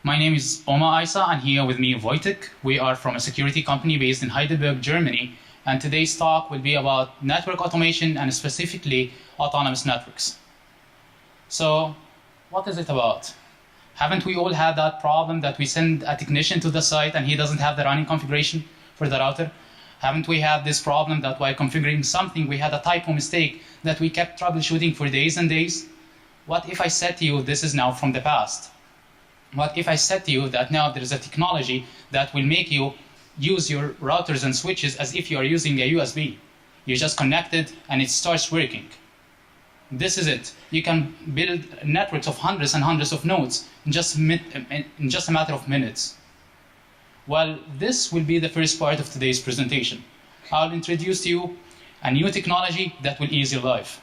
My name is Oma Isa, and here with me Wojtek. We are from a security company based in Heidelberg, Germany, and today's talk will be about network automation and specifically autonomous networks. So, what is it about? Haven't we all had that problem that we send a technician to the site and he doesn't have the running configuration for the router? Haven't we had this problem that while configuring something we had a typo mistake that we kept troubleshooting for days and days? What if I said to you this is now from the past? What if I said to you that now there is a technology that will make you use your routers and switches as if you are using a USB? You just connect it and it starts working. This is it. You can build networks of hundreds and hundreds of nodes in just a matter of minutes. Well, this will be the first part of today's presentation. I'll introduce to you a new technology that will ease your life.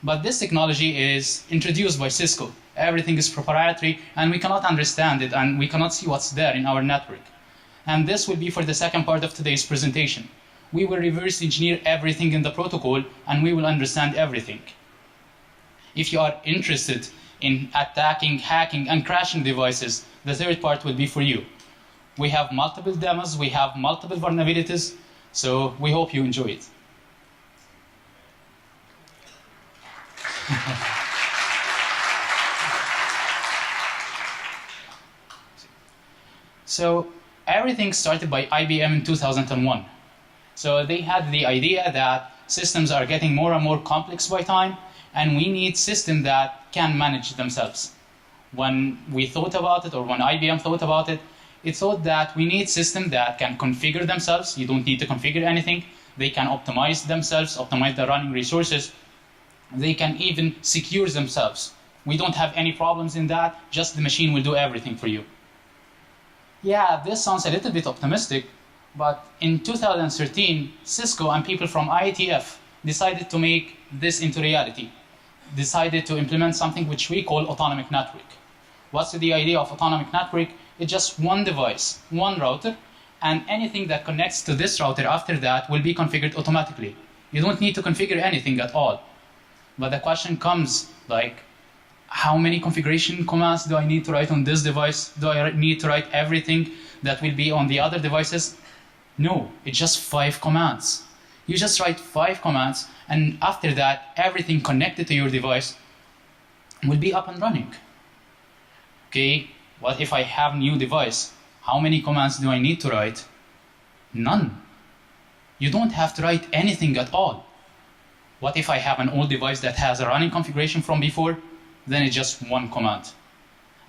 But this technology is introduced by Cisco. Everything is proprietary and we cannot understand it and we cannot see what's there in our network. And this will be for the second part of today's presentation. We will reverse engineer everything in the protocol and we will understand everything. If you are interested in attacking, hacking, and crashing devices, the third part will be for you. We have multiple demos, we have multiple vulnerabilities, so we hope you enjoy it. So everything started by IBM in 2001. So they had the idea that systems are getting more and more complex by time, and we need systems that can manage themselves. When we thought about it, or when IBM thought about it, it thought that we need systems that can configure themselves. You don't need to configure anything. They can optimize themselves, optimize the running resources. They can even secure themselves. We don't have any problems in that, just the machine will do everything for you. Yeah, this sounds a little bit optimistic, but in 2013, Cisco and people from IETF decided to make this into reality, decided to implement something which we call autonomic network. What's the idea of autonomic network? It's just one device, one router, and anything that connects to this router after that will be configured automatically. You don't need to configure anything at all. But the question comes like, how many configuration commands do I need to write on this device? Do I need to write everything that will be on the other devices? No, it's just 5 commands. You just write 5 commands, and after that, everything connected to your device will be up and running. Okay, what if I have a new device? How many commands do I need to write? None. You don't have to write anything at all. What if I have an old device that has a running configuration from before? Then it's just 1 command.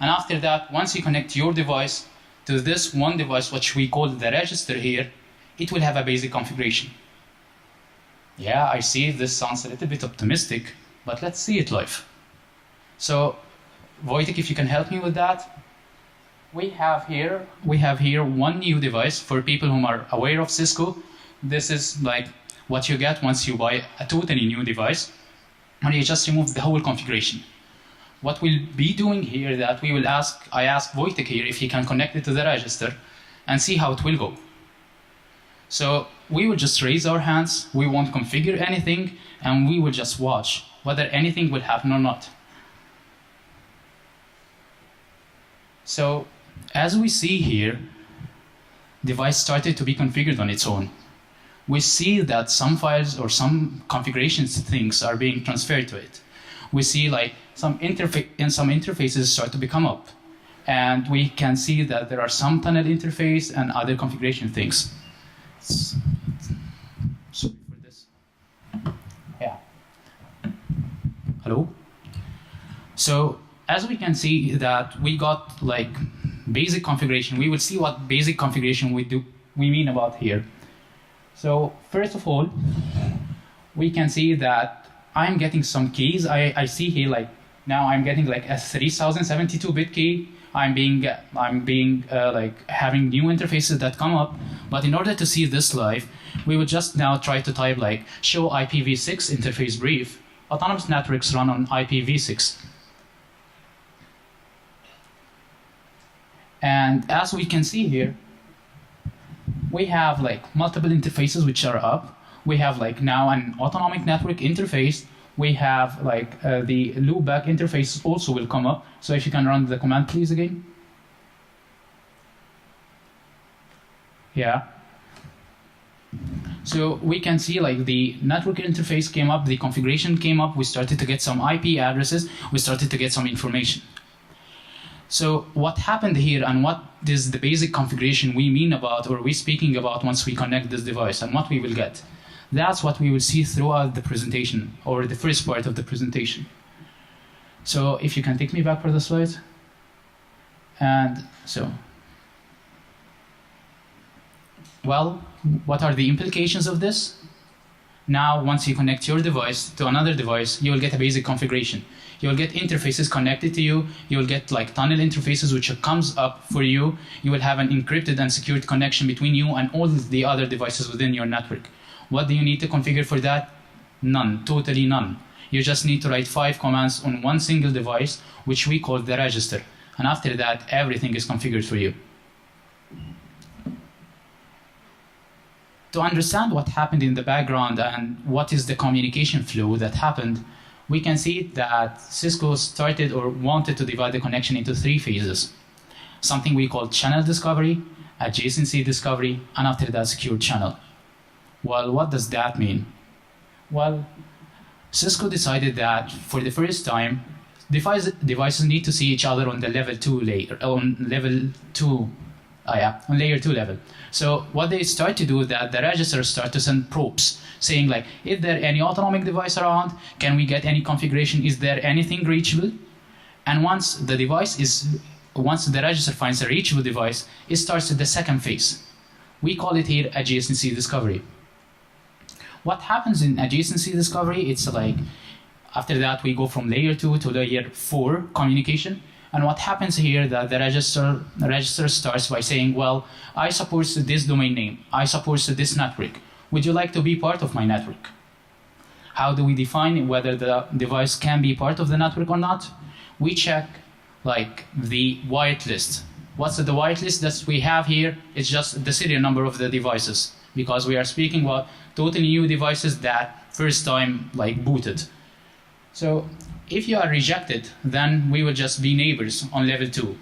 And after that, once you connect your device to this one device, which we call the register here, it will have a basic configuration. Yeah, I see this sounds a little bit optimistic, but let's see it live. So, Wojtek, if you can help me with that. We have here one new device for people who are aware of Cisco. This is like what you get once you buy a totally new device, and you just remove the whole configuration. What we'll be doing here that I ask Wojtek here if he can connect it to the register and see how it will go. So we will just raise our hands, we won't configure anything, and we will just watch whether anything will happen or not. So as we see here, device started to be configured on its own. We see that some files or some configurations things are being transferred to it. We see like some interfaces start to become up. And we can see that there are some tunnel interface and other configuration things. Sorry for this. Yeah. Hello? So as we can see that we got like basic configuration. We will see what basic configuration we mean about here. So first of all, we can see that I'm getting some keys. I see here like now I'm getting like a 3072-bit key. I'm like having new interfaces that come up. But in order to see this live, we would just now try to type like show IPv6 interface brief. Autonomous networks run on IPv6. And as we can see here, we have like multiple interfaces which are up. We have like now an autonomic network interface. We have like the loopback interface also will come up. So if you can run the command please again. Yeah. So we can see like the network interface came up, the configuration came up, we started to get some IP addresses, we started to get some information. So what happened here and what is the basic configuration we mean about or we speaking about once we connect this device and what we will get? That's what we will see throughout the presentation or the first part of the presentation. So if you can take me back for the slides. And so, well, what are the implications of this? Now, once you connect your device to another device, you will get a basic configuration. You will get interfaces connected to you. You will get like tunnel interfaces which comes up for you. You will have an encrypted and secured connection between you and all the other devices within your network. What do you need to configure for that? None, totally none. You just need to write 5 commands on one single device, which we call the register. And after that, everything is configured for you. To understand what happened in the background and what is the communication flow that happened, we can see that Cisco started or wanted to divide the connection into 3 phases. Something we call channel discovery, adjacency discovery, and after that, secure channel. Well, what does that mean? Well, Cisco decided that for the first time, devices need to see each other on the level 2 layer, on layer 2 level. So what they start to do is that the registers start to send probes saying like, is there any autonomic device around? Can we get any configuration? Is there anything reachable? And once the register finds a reachable device, it starts the second phase. We call it here adjacency discovery. What happens in adjacency discovery, it's like, after that we go from layer 2 to layer 4 communication. And what happens here that the register starts by saying, well, I support this domain name, I support this network. Would you like to be part of my network? How do we define whether the device can be part of the network or not? We check like the whitelist. What's the whitelist that we have here? It's just the serial number of the devices, because we are speaking about totally new devices that first time like booted. So if you are rejected, then we will just be neighbors on level 2.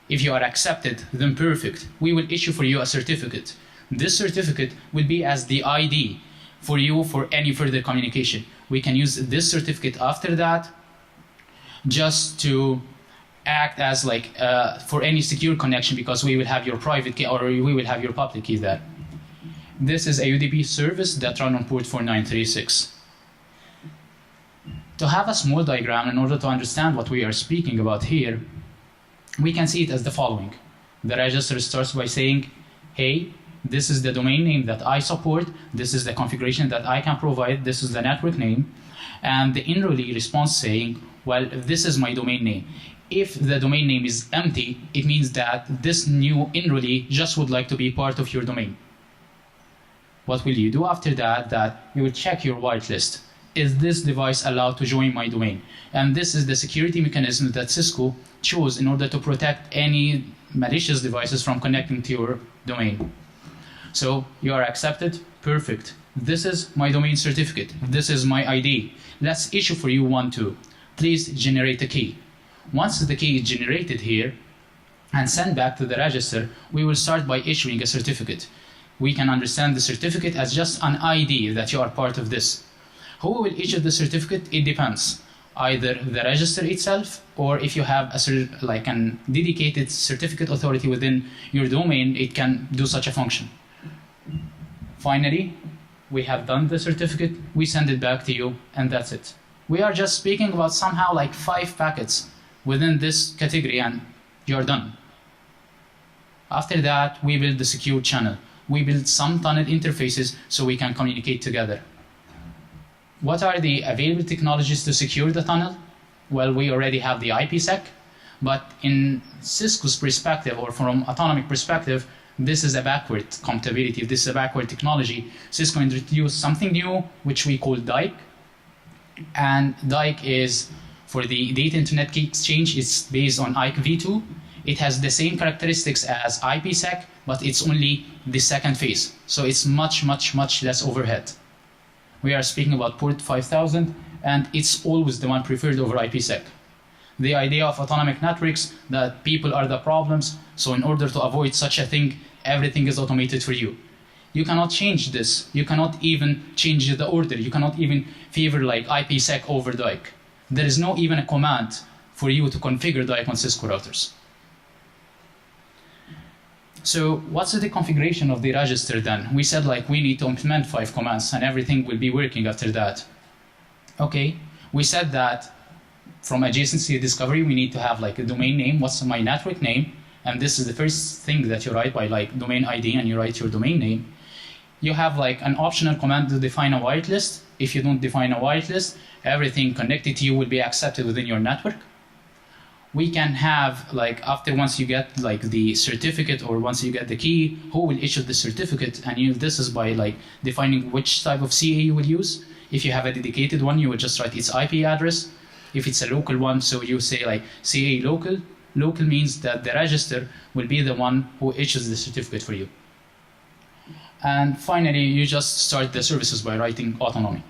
If you are accepted, then perfect. We will issue for you a certificate. This certificate will be as the ID for you for any further communication. We can use this certificate after that just to act as like for any secure connection, because we will have your private key or we will have your public key there. This is a UDP service that runs on port 4936. To have a small diagram in order to understand what we are speaking about here, we can see it as the following. The register starts by saying, hey, this is the domain name that I support, this is the configuration that I can provide, this is the network name, and the enrollee responds saying, well, this is my domain name. If the domain name is empty, it means that this new enrollee just would like to be part of your domain. What will you do after that? That you will check your whitelist. Is this device allowed to join my domain? And this is the security mechanism that Cisco chose in order to protect any malicious devices from connecting to your domain. So you are accepted, perfect. This is my domain certificate. This is my ID. Let's issue for you one too. Please generate a key. Once the key is generated here and sent back to the register, we will start by issuing a certificate. We can understand the certificate as just an ID that you are part of this. Who will issue the certificate? It depends. Either the register itself, or if you have like a dedicated certificate authority within your domain, it can do such a function. Finally, we have done the certificate, we send it back to you, and that's it. We are just speaking about somehow like 5 packets within this category, and you're done. After that, we build the secure channel. We build some tunnel interfaces so we can communicate together. What are the available technologies to secure the tunnel? Well, we already have the IPsec, but in Cisco's perspective, or from Autonomic perspective, this is a backward compatibility, this is a backward technology. Cisco introduced something new, which we call DIKE. And DIKE is for the Data Internet Key Exchange. It's based on IKE v2. It has the same characteristics as IPsec, but it's only the second phase. So it's much, much, much less overhead. We are speaking about port 5000, and it's always the one preferred over IPsec. the idea of autonomic networks, that people are the problems, so in order to avoid such a thing, everything is automated for you. You cannot change this. You cannot even change the order. You cannot even favor like IPsec over DIC. There is no even a command for you to configure DIC on Cisco routers. So what's the configuration of the register then? We said like we need to implement 5 commands and everything will be working after that. Okay, we said that from adjacency discovery we need to have like a domain name, what's my network name, and this is the first thing that you write by like domain ID, and you write your domain name. You have like an optional command to define a whitelist. If you don't define a whitelist, everything connected to you will be accepted within your network. We can have like once you get like the certificate or once you get the key, who will issue the certificate, and this is by like defining which type of CA you will use. If you have a dedicated one, you would just write its IP address. If it's a local one, so you say like CA local. Local means that the register will be the one who issues the certificate for you. And finally, you just start the services by writing autonomic.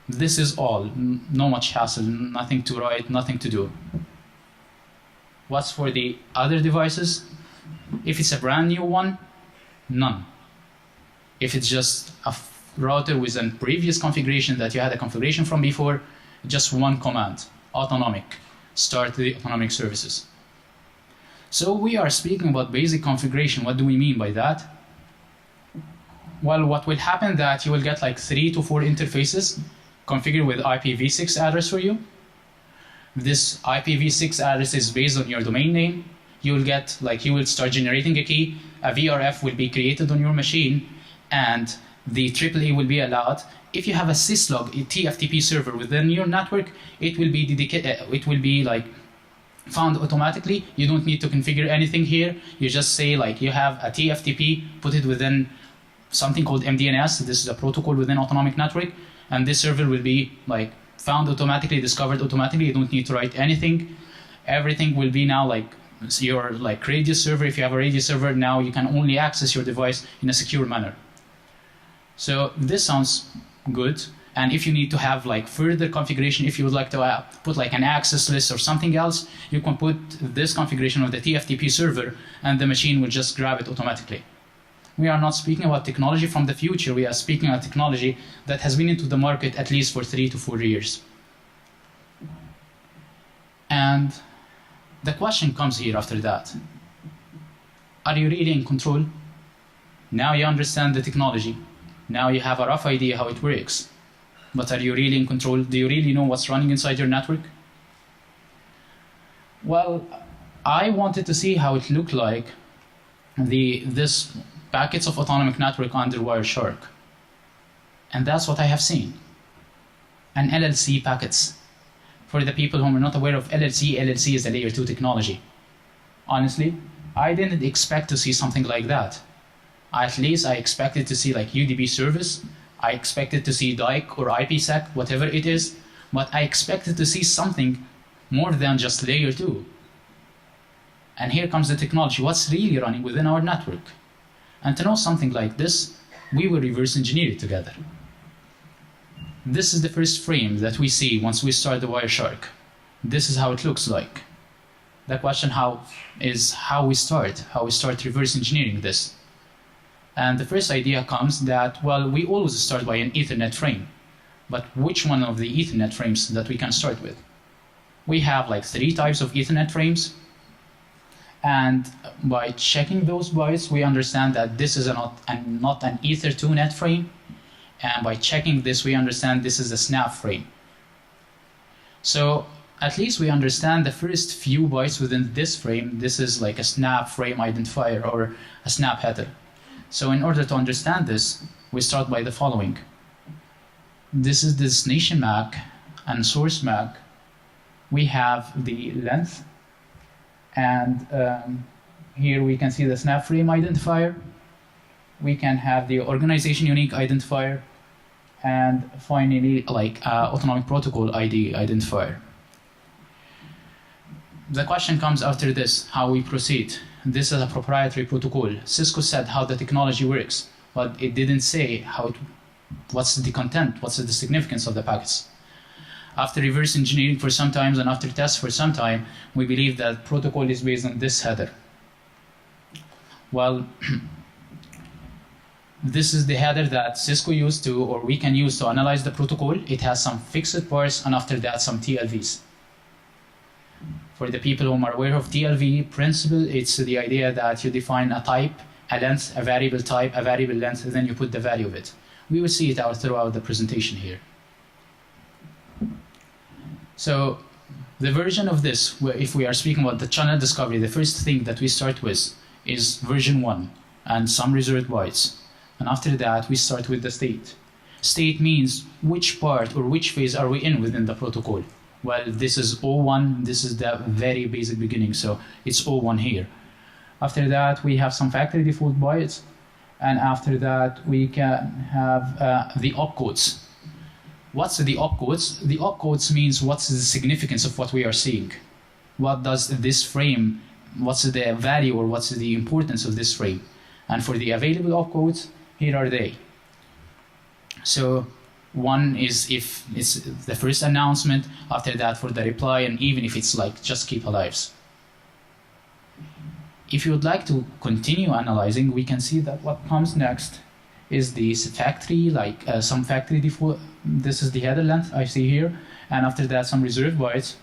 This is all, no much hassle, nothing to write, nothing to do. What's for the other devices? If it's a brand new one, none. If it's just a router with a previous configuration that you had a configuration from before, just one command, autonomic, start the autonomic services. So we are speaking about basic configuration. What do we mean by that? Well, what will happen that you will get like 3 to 4 interfaces configured with IPv6 address for you. This IPv6 address is based on your domain name. You will start generating a key, a VRF will be created on your machine, and the AAA will be allowed. If you have a syslog, a TFTP server within your network, it will be found automatically. You don't need to configure anything here. You just say like you have a TFTP, put it within something called MDNS. This is a protocol within Autonomic Network, and this server will be like found automatically, discovered automatically. You don't need to write anything. Everything will be now like your like radius server. If you have a radius server, now you can only access your device in a secure manner. So this sounds good. And if you need to have like further configuration, if you would like to put like an access list or something else, you can put this configuration of the TFTP server and the machine will just grab it automatically. We are not speaking about technology from the future. We are speaking about technology that has been into the market at least for 3 to 4 years. And the question comes here after that. Are you really in control? Now you understand the technology. Now you have a rough idea how it works. But are you really in control? Do you really know what's running inside your network? Well, I wanted to see how it looked like this packets of Autonomic Network under Wireshark. And that's what I have seen. An LLC packets. For the people who are not aware of LLC, LLC is a layer 2 technology. Honestly, I didn't expect to see something like that. At least I expected to see like UDP service. I expected to see DIC or IPsec, whatever it is, but I expected to see something more than just layer 2. And here comes the technology, what's really running within our network. And to know something like this, we will reverse engineer it together. This is the first frame that we see once we start the Wireshark. This is how it looks like. The question is how we start reverse engineering this. And the first idea comes that, well, we always start by an Ethernet frame. But which one of the Ethernet frames that we can start with? We have like 3 types of Ethernet frames. And by checking those bytes, we understand that this is not an Ether2 frame. And by checking this, we understand this is a snap frame. So at least we understand the first few bytes within this frame. This is like a snap frame identifier or a snap header. So in order to understand this, we start by the following. This is the destination MAC and source MAC. We have the length, and here we can see the snap frame identifier. We can have the organization unique identifier, and finally like autonomic protocol ID identifier. The question comes after this, how we proceed. This is a proprietary protocol. Cisco said how the technology works, but it didn't say what's the content, what's the significance of the packets. After reverse engineering for some time and after tests for some time, we believe that protocol is based on this header. Well, this is the header that Cisco used to, or we can use to analyze the protocol. It has some fixed parts and after that some TLVs. For the people who are aware of TLV principle, it's the idea that you define a type, a length, a variable type, a variable length, and then you put the value of it. We will see it out throughout the presentation here. So the version of this, if we are speaking about the channel discovery, the first thing that we start with is version 1 and some reserved bytes. And after that, we start with the state. State means which part or which phase are we in within the protocol. Well, this is O1, this is the very basic beginning, so it's O1 here. After that, we have some factory default bytes, and after that, we can have the opcodes. What's the opcodes? The opcodes means what's the significance of what we are seeing. What does this frame, what's the value or what's the importance of this frame? And for the available opcodes, here are they. So one is if it's the first announcement, after that for the reply, and even if it's like just keep alive. If you would like to continue analyzing, we can see that what comes next is this factory, like some factory default. This is the header length I see here, and after that some reserved bytes,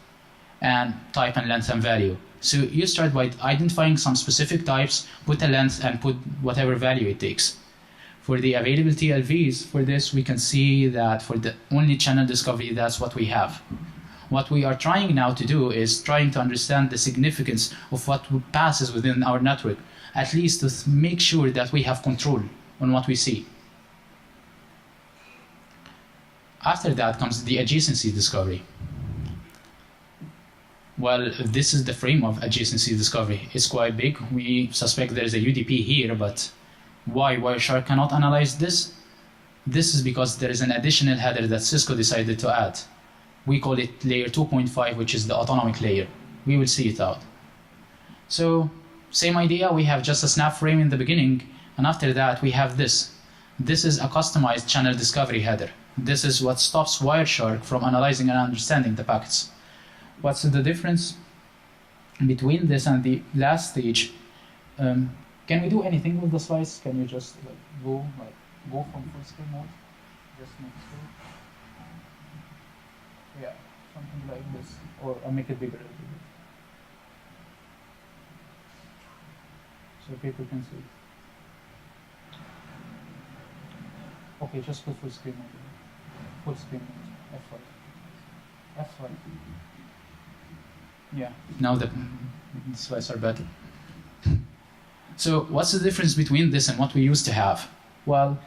and type and length and value. So you start by identifying some specific types, put a length, and put whatever value it takes. For the available TLVs, for this we can see that for the only channel discovery, that's what we have. What we are trying now to do is trying to understand the significance of what passes within our network, at least to make sure that we have control on what we see. After that comes the adjacency discovery. Well, this is the frame of adjacency discovery. It's quite big. We suspect there is a UDP here, but why Wireshark cannot analyze this? This is because there is an additional header that Cisco decided to add. We call it layer 2.5, which is the autonomic layer. We will see it out. So, same idea, we have just a snap frame in the beginning, and after that we have this. This is a customized channel discovery header. This is what stops Wireshark from analyzing and understanding the packets. What's the difference between this and the last stage? Can we do anything with the slides? Can you just go from full screen mode? Just next to it. Yeah, something like this, or I'll make it bigger a little bit, so people can see. Okay, just put full screen mode. Full screen mode. F5. F5. Yeah. Now the slides are better. So what's the difference between this and what we used to have? Well,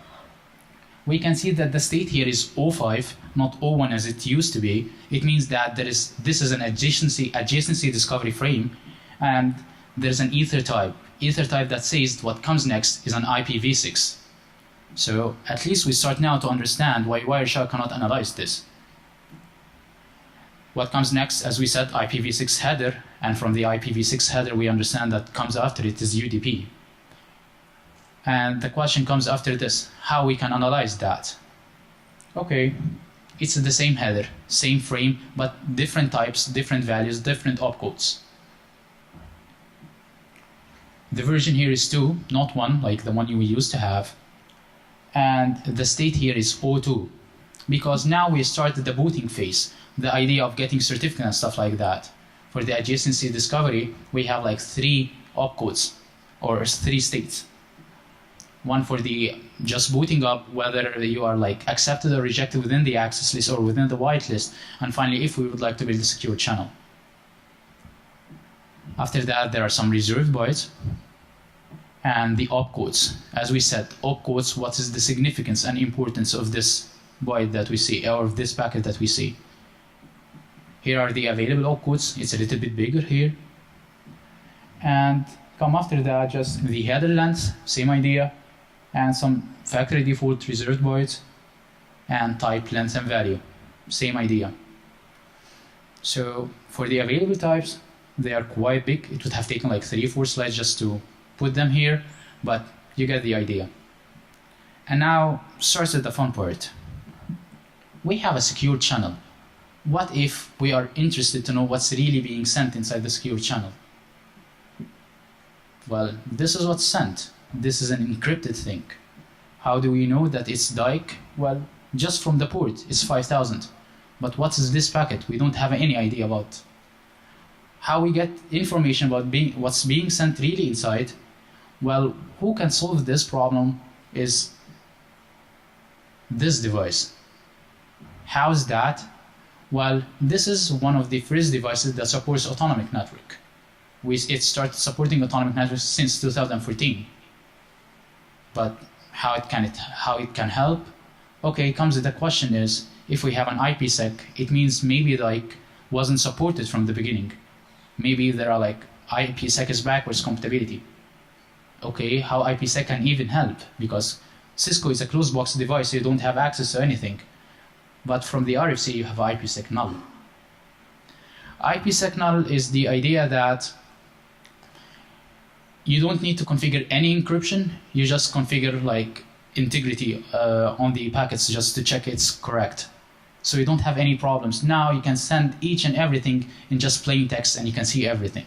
we can see that the state here is O5, not O1 as it used to be. It means that this is an adjacency discovery frame, and there's an ether type that says what comes next is an IPv6. So at least we start now to understand why Wireshark cannot analyze this. What comes next, as we said, IPv6 header, and from the IPv6 header we understand that comes after it is UDP. And the question comes after this, how we can analyze that? Okay, it's the same header, same frame, but different types, different values, different opcodes. The version here is 2, not 1, like the one we used to have. And the state here is O2, because now we started the booting phase, the idea of getting certificate and stuff like that. For the adjacency discovery, we have like 3 opcodes, or 3 states. One for the just booting up, whether you are like accepted or rejected within the access list or within the whitelist, and finally if we would like to build a secure channel. After that, there are some reserved bytes and the opcodes. As we said, opcodes, what is the significance and importance of this byte that we see, or of this packet that we see. Here are the available opcodes. It's a little bit bigger here. And come after that, just the header length, same idea, and some factory default reserved bytes, and type, length, and value, same idea. So for the available types, they are quite big. It would have taken like 3 or 4 slides just to put them here, but you get the idea. And now starts the fun part. We have a secure channel. what if we are interested to know what's really being sent inside the secure channel? Well, this is what's sent. This is an encrypted thing. How do we know that it's DIC? Well, just from the port, it's 5000. But what is this packet? We don't have any idea about. How we get information about what's being sent really inside? Well, who can solve this problem is this device. How's that? Well, this is one of the first devices that supports Autonomic network. It started supporting Autonomic network since 2014. But how it can help? Okay, comes the question is, if we have an IPsec, it means maybe like wasn't supported from the beginning. Maybe there are like IPsec is backwards compatibility. Okay, how IPsec can even help? Because Cisco is a closed box device, so you don't have access to anything. But from the RFC, you have IPsec null. IPsec null is the idea that you don't need to configure any encryption. You just configure like integrity on the packets just to check it's correct. So you don't have any problems. Now you can send each and everything in just plain text and you can see everything.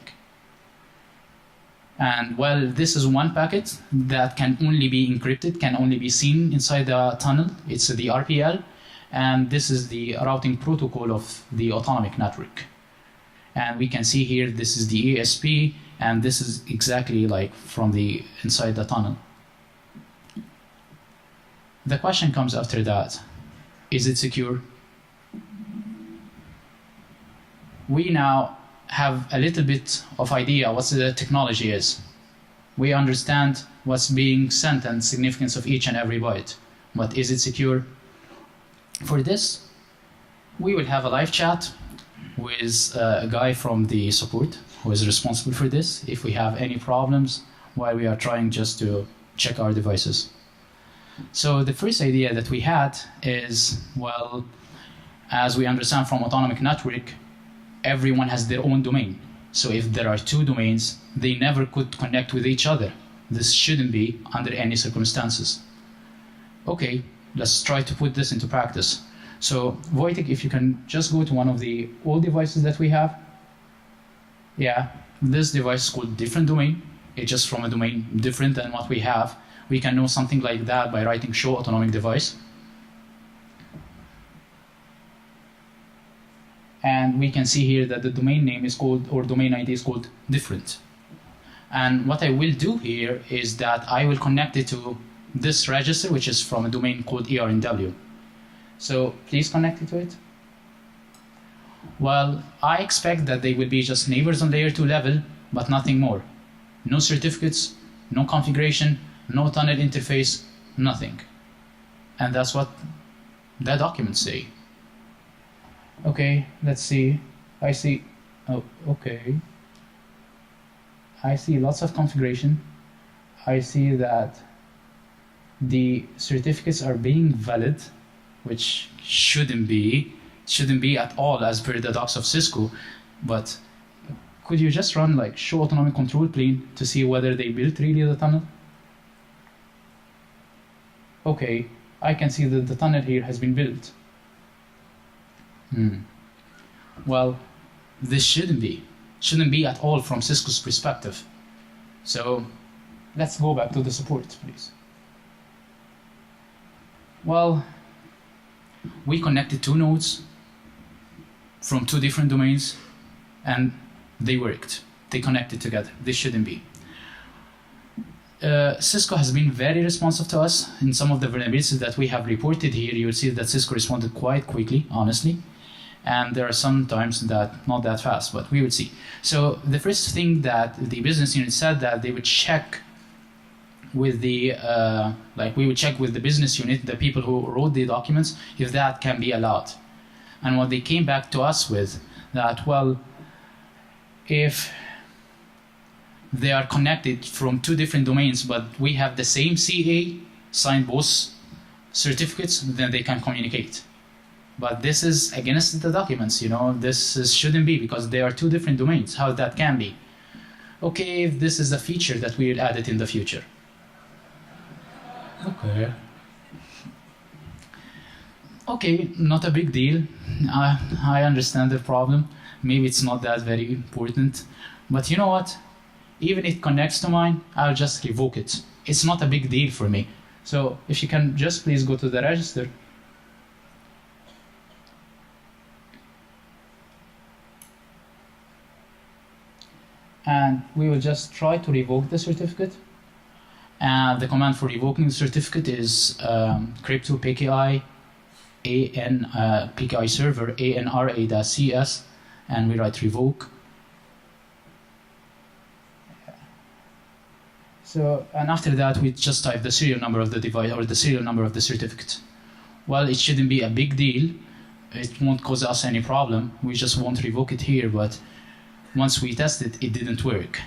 And well, this is one packet that can only be encrypted, can only be seen inside the tunnel. It's the RPL. And this is the routing protocol of the Autonomic network. And we can see here, this is the ESP, and this is exactly like from the inside the tunnel. The question comes after that, is it secure? We now have a little bit of idea what the technology is. We understand what's being sent and significance of each and every byte, but is it secure? For this, we will have a live chat with a guy from the support who is responsible for this if we have any problems while we are trying just to check our devices. So the first idea that we had is, well, as we understand from Autonomic network, everyone has their own domain. So if there are two domains, they never could connect with each other. This shouldn't be under any circumstances. Okay, let's try to put this into practice. So Wojtek, if you can just go to one of the old devices that we have. Yeah, this device is called different domain. It's just from a domain different than what we have. We can know something like that by writing show autonomic device. And we can see here that the domain name is called, or domain ID is called different. And what I will do here is that I will connect it to this register, which is from a domain called ERNW. So please connect it to it. Well, I expect that they will be just neighbors on layer 2 level, but nothing more. No certificates, no configuration, no tunnel interface, nothing. And that's what the documents say. Okay, let's see. I see, oh, okay. I see lots of configuration. I see that the certificates are being valid, which shouldn't be at all as per the docs of Cisco. But could you just run like show autonomic control plane to see whether they built really the tunnel? Okay, I can see that the tunnel here has been built. Well, this shouldn't be at all from Cisco's perspective. So let's go back to the support, please. Well, we connected two nodes from two different domains and they worked. They connected together. This shouldn't be. Cisco has been very responsive to us. In some of the vulnerabilities that we have reported here, you'll see that Cisco responded quite quickly, honestly. And there are some times that not that fast, but we would see. So the first thing that the business unit said that they would check with the, we would check with the business unit, the people who wrote the documents, if that can be allowed. And what they came back to us with, that, well, if they are connected from two different domains, but we have the same CA, signed both certificates, then they can communicate. But this is against the documents, you know, shouldn't be because they are two different domains, how that can be. Okay, this is a feature that we will add it in the future. Okay. Okay, not a big deal. I understand the problem. Maybe it's not that very important. But you know what? Even if it connects to mine, I'll just revoke it. It's not a big deal for me. So if you can just please go to the register. And we will just try to revoke the certificate. And the command for revoking the certificate is crypto PKI PKI server ANRA-CS, and we write revoke. So, and after that, we just type the serial number of the device or the serial number of the certificate. Well, it shouldn't be a big deal. It won't cause us any problem. We just won't revoke it here, but once we test it, it didn't work.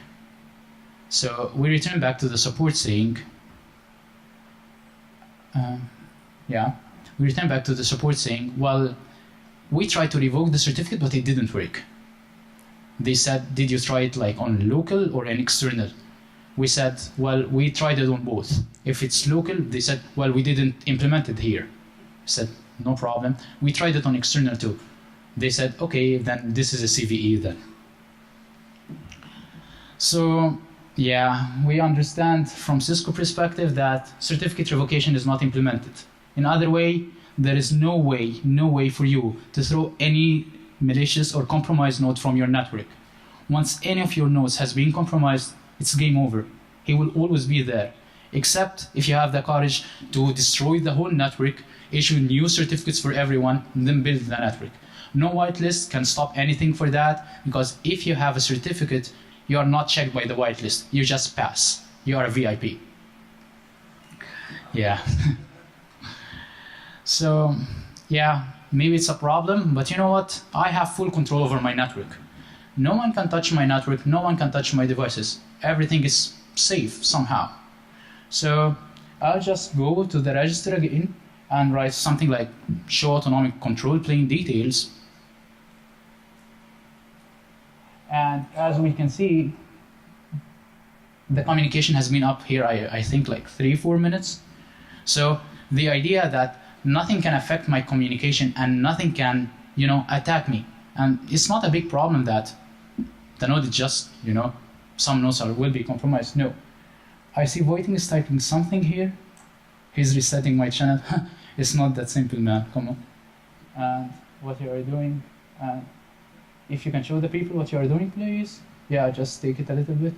So we return back to the support saying, we return back to the support saying, well, we tried to revoke the certificate, but it didn't work. They said, did you try it like on local or an external? We said, well, we tried it on both. If it's local, they said, well, we didn't implement it here. I said, no problem. We tried it on external too. They said, okay, then this is a CVE then. So, yeah, we understand from Cisco perspective that certificate revocation is not implemented. In other way, there is no way for you to throw any malicious or compromised node from your network. Once any of your nodes has been compromised, it's game over. He will always be there, except if you have the courage to destroy the whole network, issue new certificates for everyone, and then build the network. No whitelist can stop anything for that, because if you have a certificate, you are not checked by the whitelist. You just pass. You are a VIP. Yeah. So, yeah, maybe it's a problem, but you know what? I have full control over my network. No one can touch my network, no one can touch my devices. Everything is safe somehow. So I'll just go to the register again and write something like show autonomic control plane details. And as we can see, the communication has been up here, I think like 3-4 minutes. So the idea that nothing can affect my communication and nothing can, attack me. And it's not a big problem that the node is just, some nodes will be compromised. No. I see Voiting is typing something here. He's resetting my channel. It's not that simple, man. Come on. And what you are doing. And if you can show the people what you are doing, please. Yeah, just take it a little bit.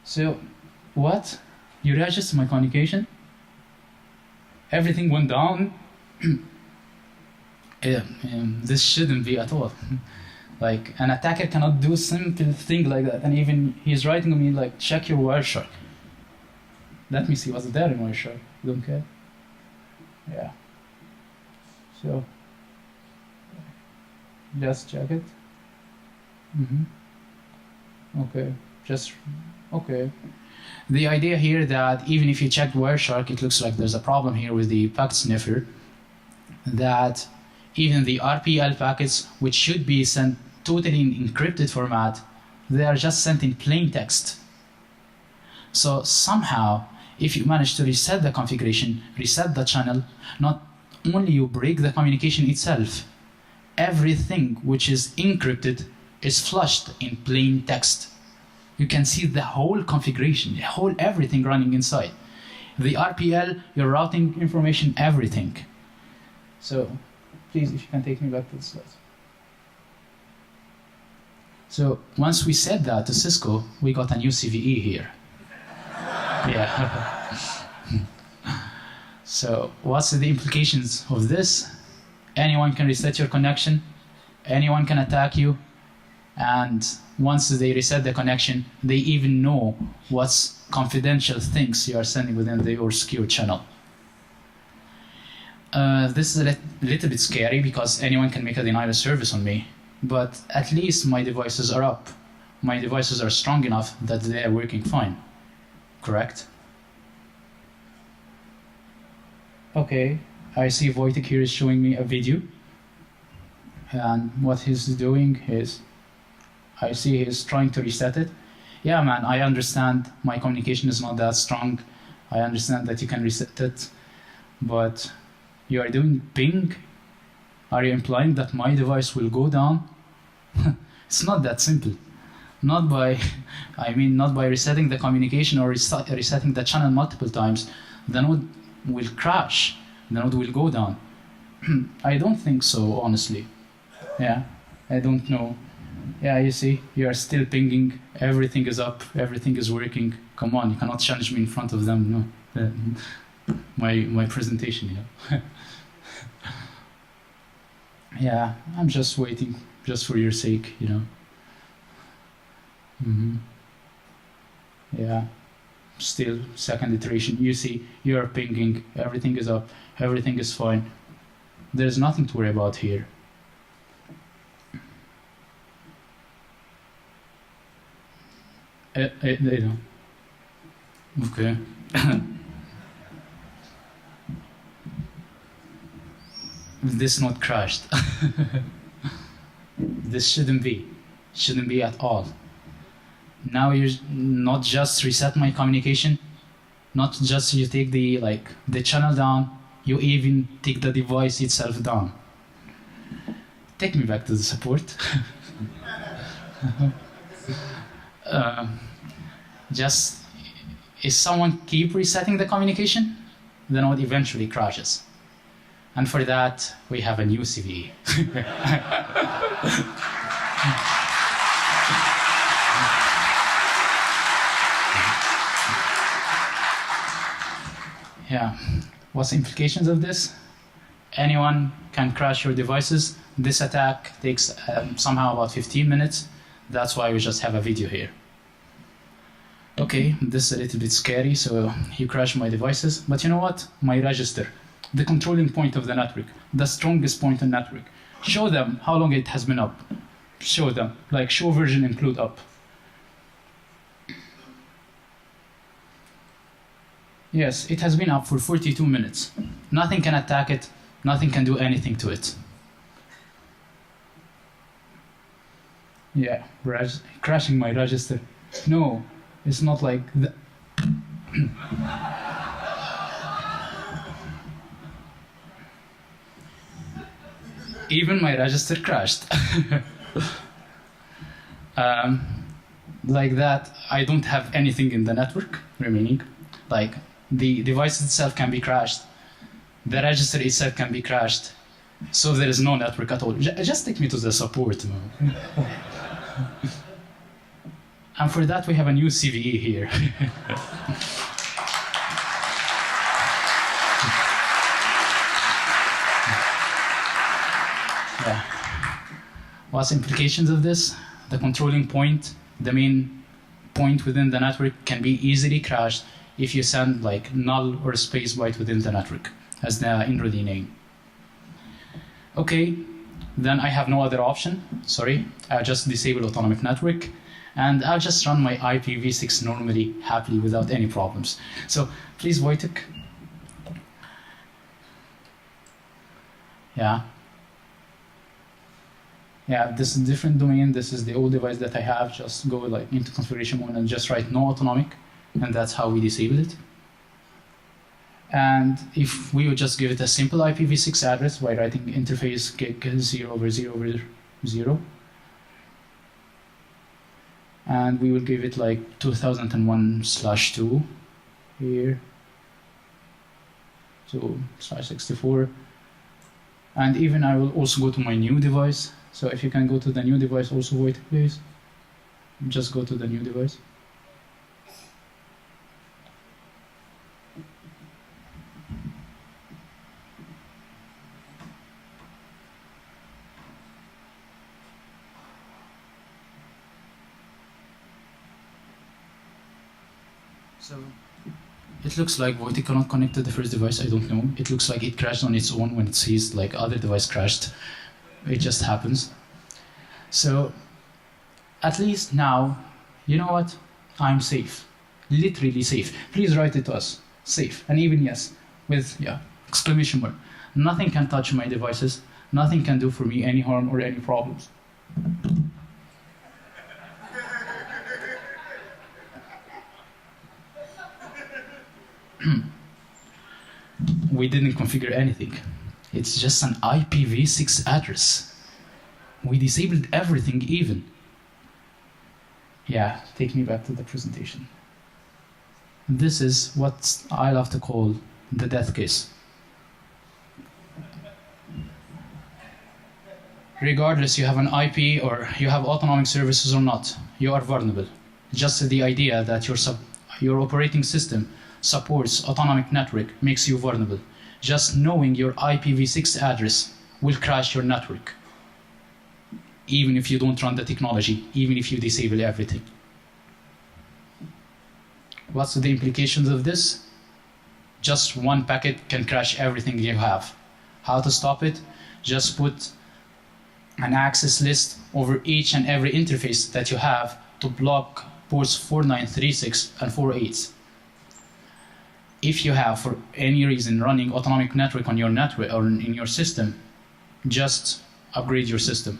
So, what? You register my communication? Everything went down? This shouldn't be at all. Like, an attacker cannot do simple thing like that. And even he's writing to me like, check your Wireshark. Let me see what's there in Wireshark. You don't care? Yeah. So, just check it. Okay. Okay. The idea here that even if you check Wireshark, it looks like there's a problem here with the packet sniffer. That even the RPL packets, which should be sent totally in encrypted format, they are just sent in plain text. So somehow, if you manage to reset the configuration, reset the channel, not only you break the communication itself, everything which is encrypted is flushed in plain text. You can see the whole configuration, the whole everything running inside. The RPL, your routing information, everything. So, please, if you can take me back to the slides. So, once we said that to Cisco, we got a new CVE here. Yeah. So, what's the implications of this? Anyone can reset your connection, anyone can attack you, and once they reset the connection, they even know what's confidential things you are sending within your secure channel. This is a little bit scary because anyone can make a denial of service on me, but at least my devices are up. My devices are strong enough that they are working fine. Correct? Okay, I see Wojtek here is showing me a video, and what he's doing is, I see he's trying to reset it. Yeah, man, I understand my communication is not that strong. I understand that you can reset it, but You are doing ping? Are you implying that my device will go down? It's not that simple. Not by, not by resetting the communication or resetting the channel multiple times. The node will crash. The node will go down. I don't think so, honestly. Yeah, I don't know. Yeah, you see, you are still pinging. Everything is up. Everything is working. Come on, you cannot challenge me in front of them. No, my presentation. Yeah, I'm just waiting, just for your sake. Yeah, still second iteration. You see, you are pinging. Everything is up. Everything is fine. There's nothing to worry about here. Okay. This node crashed. This shouldn't be at all. Now you not just reset my communication, not just you take the channel down, you even take the device itself down. Take me back to the support. Just, if someone keep resetting the communication, the node eventually crashes. And for that, we have a new CVE. Yeah, what's the implications of this? Anyone can crash your devices. This attack takes somehow about 15 minutes. That's why we just have a video here. Okay, this is a little bit scary, so you crash my devices. But you know what? My register, the controlling point of the network, the strongest point in network. Show them how long it has been up. Show them, show version include up. Yes, it has been up for 42 minutes. Nothing can attack it, nothing can do anything to it. Yeah, crashing my register. No, it's not like that. Even my register crashed. Like that, I don't have anything in the network remaining. The device itself can be crashed. The register itself can be crashed. So there is no network at all. Just take me to the support, man. And for that, we have a new CVE here. Yeah. What's the implications of this? The controlling point, the main point within the network, can be easily crashed if you send null or space byte within the network as the enrollee name. Okay, then I have no other option. Sorry, I'll just disable Autonomic Network, and I'll just run my IPv6 normally, happily, without any problems. So please, Wojtek. Yeah. Yeah, this is a different domain. This is the old device that I have. Just go into configuration mode and just write no autonomic, and that's how we disable it. And if we would just give it a simple IPv6 address by writing interface gig 0/0/0, and we will give it 2001/2 here, so /64, and even I will also go to my new device. So if you can go to the new device also, wait please, just go to the new device. So it looks like Wojtek cannot connect to the first device. I don't know. It looks like it crashed on its own when it sees other device crashed. It just happens. So at least now, you know what? I'm safe. Literally safe. Please write it to us. Safe. And even yes, with exclamation mark. Nothing can touch my devices. Nothing can do for me any harm or any problems. We didn't configure anything. It's just an IPv6 address. We disabled everything even. Yeah, take me back to the presentation. This is what I love to call the death case. Regardless you have an IP or you have autonomic services or not, you are vulnerable. Just the idea that your operating system supports autonomic network makes you vulnerable. Just knowing your IPv6 address will crash your network, even if you don't run the technology, even if you disable everything. What's the implications of this? Just one packet can crash everything you have. How to stop it? Just put an access list over each and every interface that you have to block ports 4936 and 48. If you have, for any reason, running autonomic network on your network or in your system, just upgrade your system.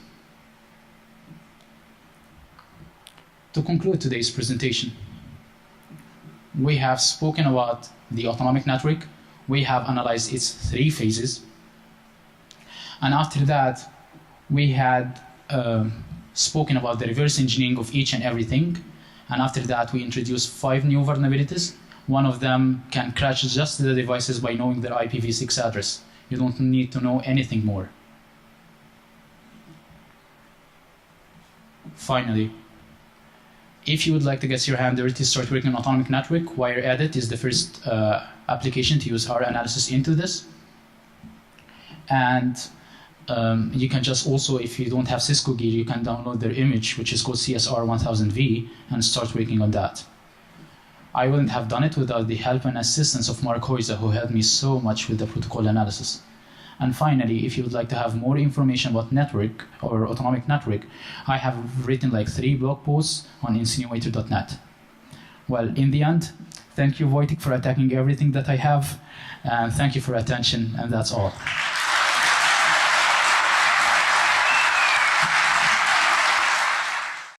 To conclude today's presentation, we have spoken about the autonomic network. We have analyzed its 3 phases. And after that, we had spoken about the reverse engineering of each and everything. And after that, we introduced 5 new vulnerabilities. One of them can crash just the devices by knowing their IPv6 address. You don't need to know anything more. Finally, if you would like to get your hand dirty, start working on autonomic network, WireEdit is the first application to use our analysis into this. And you can just also, if you don't have Cisco gear, you can download their image, which is called CSR 1000V, and start working on that. I wouldn't have done it without the help and assistance of Mark Hoyza, who helped me so much with the protocol analysis. And finally, if you would like to have more information about network or autonomic network, I have written like 3 blog posts on insinuator.net. Well, in the end, thank you, Wojtek, for attacking everything that I have, and thank you for attention, and that's all.